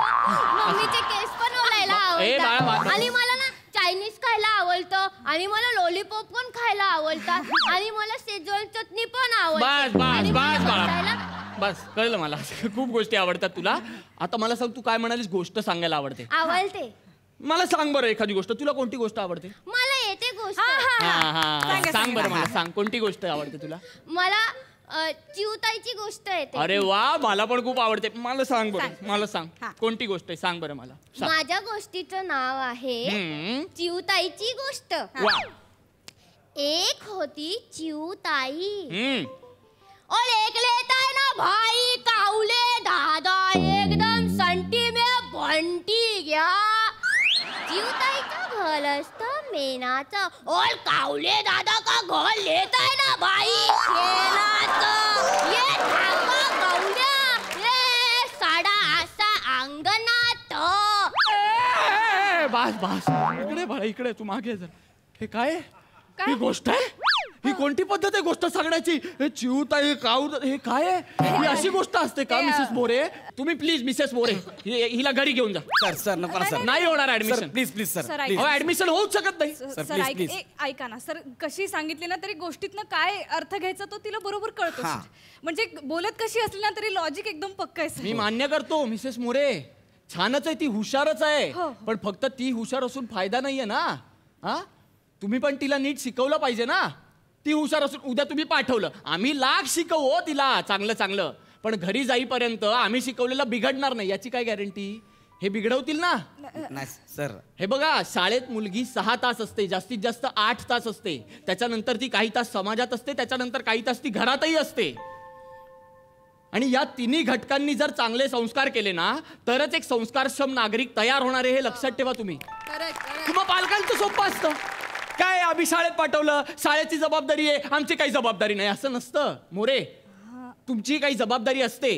मम्मीचे केस पण ओलायला आवडतात. आणि मला ना चायनीज खायला आवडतं आणि मला लॉलीपॉप पण खायला आवडतात आणि मला शेजवान चटणी पण आवडते. बस कळलं मला खूप गोष्टी आवडतात तुला. आता मला सांग तू काय म्हणालीस गोष्ट सांगायला आवडते. मला सांग बरं एखादी गोष्ट. तुला कोणती गोष्ट आवडते. मला येते गोष्ट. सांग बरं मला सांग कोणती गोष्ट आवडते तुला. मला चिवताईची गोष्ट येते. अरे वा मला पण खूप आवडते. मला सांग बरं मला सांग कोणती गोष्ट आहे सांग बरं मला. माझ्या गोष्टीचं नाव आहे चिवताईची गोष्ट. एक होती चिवताई और एक लेता है ना भाई कावले दादा एकदम संटी में बंटी गया. चिवताईचं घर असतं मेनाचं और कावले दादा का घर लेता है ना भाई शेणाचं. ये धागा कावल्या ये साडा असा अंगणात. बस इकडे बाळा इकडे तू मागे जर. हे काय ही गोष्ट आहे. ही कोणती पद्धत आहे गोष्ट सांगण्याची. हे चिवताई काऊ हे काय आहे. ही अशी गोष्ट असते का मिसेस मोरे. तुम्ही प्लीज मिसेस मोरे हिला घरी घेऊन जा. सर नका सर नाही होणार ऍडमिशन. प्लीज सर ऍडमिशन होऊच शकत नाही. सर ऐका ना सर कशी सांगितली ना तरी गोष्टीतनं काय अर्थ घ्यायचा तो तिला बरोबर कळतो. म्हणजे बोलत कशी असली ना तरी लॉजिक एकदम पक्क आहे. मी मान्य करतो मिसेस मोरे छानच आहे ती हुशारच आहे. पण फक्त ती हुशार असून फायदा नाहीये ना. हा तुम्ही पण तिला नीट शिकवलं पाहिजे ना. ती हुशार असून उद्या तुम्ही पाठवलं आम्ही लाख शिकवू तिला चांगलं पण घरी जाईपर्यंत आम्ही शिकवलेलं बिघडणार नाही याची काय गॅरंटी. हे बिघडवतील ना. नाही सर हे बघा शाळेत मुलगी 6 तास असते जास्तीत जास्त 8 तास असते. त्याच्यानंतर ती काही तास समाजात असते त्याच्यानंतर काही तास ती घरातही असते. आणि या तिन्ही घटकांनी जर चांगले संस्कार केले ना तरच एक संस्कारक्षम नागरिक तयार होणार आहे. हे लक्षात ठेवा तुम्ही. तुम्हा पालकांचं सोपं असतं काय आम्ही शाळेत पाठवलं शाळेची जबाबदारी आहे आमची काही जबाबदारी नाही असं नसतं. मोरे तुमची काही जबाबदारी असते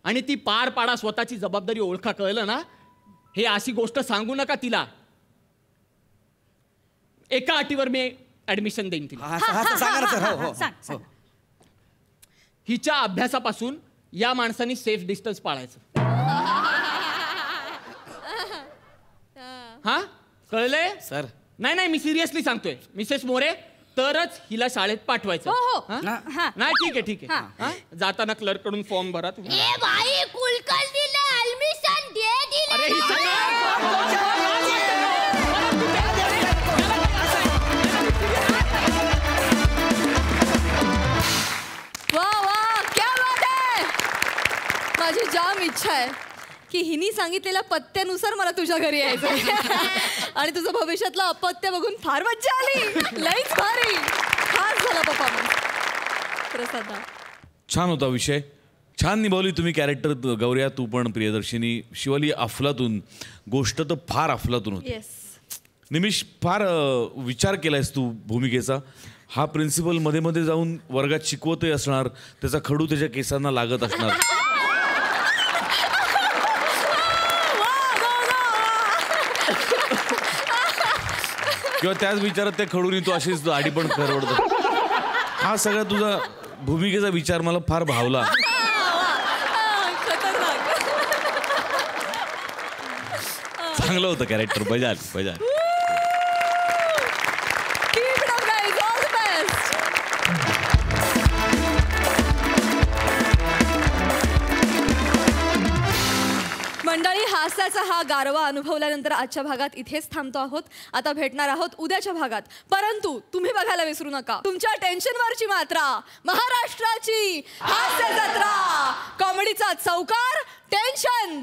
आणि ती पार पाडा. स्वतःची जबाबदारी ओळखा. कळलं ना. हे अशी गोष्ट सांगू नका तिला. एका अटीवर मी ऍडमिशन देईन तिला. हिच्या अभ्यासापासून या माणसाने सेफ डिस्टन्स पाळायचं. हा कळलंय सर. नाही मी सिरियसली सांगतोय मिसेस मोरे तरच हिला शाळेत पाठवायचं. नाही ठीक आहे जाताना क्लर्क कडून फॉर्म भरा तुम्ही. वा क्या बात आहे. माझी जाम इच्छा आहे की हिनी सांगितलेल्या पत्त्यानुसार मला तुझ्या घरी यायचं आणि तुझं भविष्यातलं अपत्य बघून फार मज्जा आली. लईच भारी खास झाला परफॉर्मन्स. प्रसादा छान होता विषय. छान निभावली तुम्ही कॅरेक्टर. गौऱ्या तू पण प्रियदर्शिनी. शिवाली अफलातून. गोष्ट तर फार अफलातून होती. निमिष फार विचार केलायस तू भूमिकेचा. हा प्रिन्सिपल मध्ये मध्ये जाऊन वर्गात शिकवतही असणार त्याचा खडू त्याच्या केसांना लागत असणार. किंवा त्याच विचारात त्या खडून तू अशीच आडी पण करवडतो. हा सगळा तुझा भूमिकेचा विचार मला फार भावला. चांगलं होतं कॅरेक्टर. मजा आली. मंडळी हा हास्याचा हा गारवा अनुभवल्यानंतर आजच्या भागात इथेच थांबतो आहोत. आता भेटणार आहोत उद्याच्या भागात. परंतु तुम्ही बघायला विसरू नका तुमच्या टेन्शनवरची मात्रा, महाराष्ट्राची हास्य जत्रा, कॉमेडीचा चौकार, टेन्शन